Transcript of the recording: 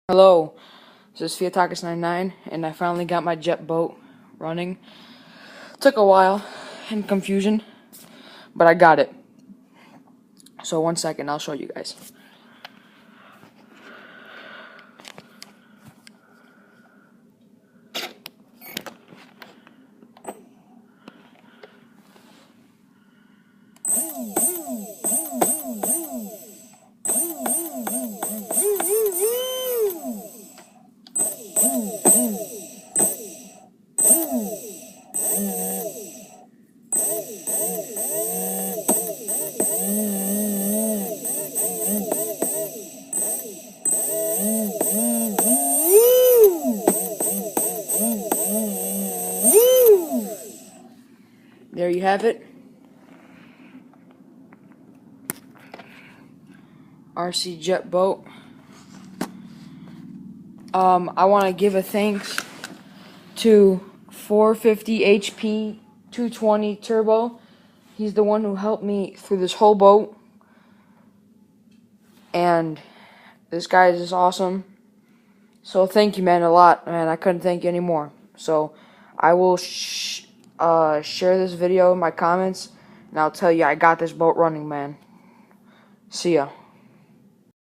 Hello, this is Fiatakis99, and I finally got my jet boat running. Took a while and confusion, but I got it. So 1 second, I'll show you guys. There you have it. RC jet boat. I want to give a thanks to 450 HP 220 Turbo. He's the one who helped me through this whole boat. And this guy is just awesome. So thank you, man, a lot. Man, I couldn't thank you anymore. So I will share this video in my comments, and I'll tell you I got this boat running, man. See ya.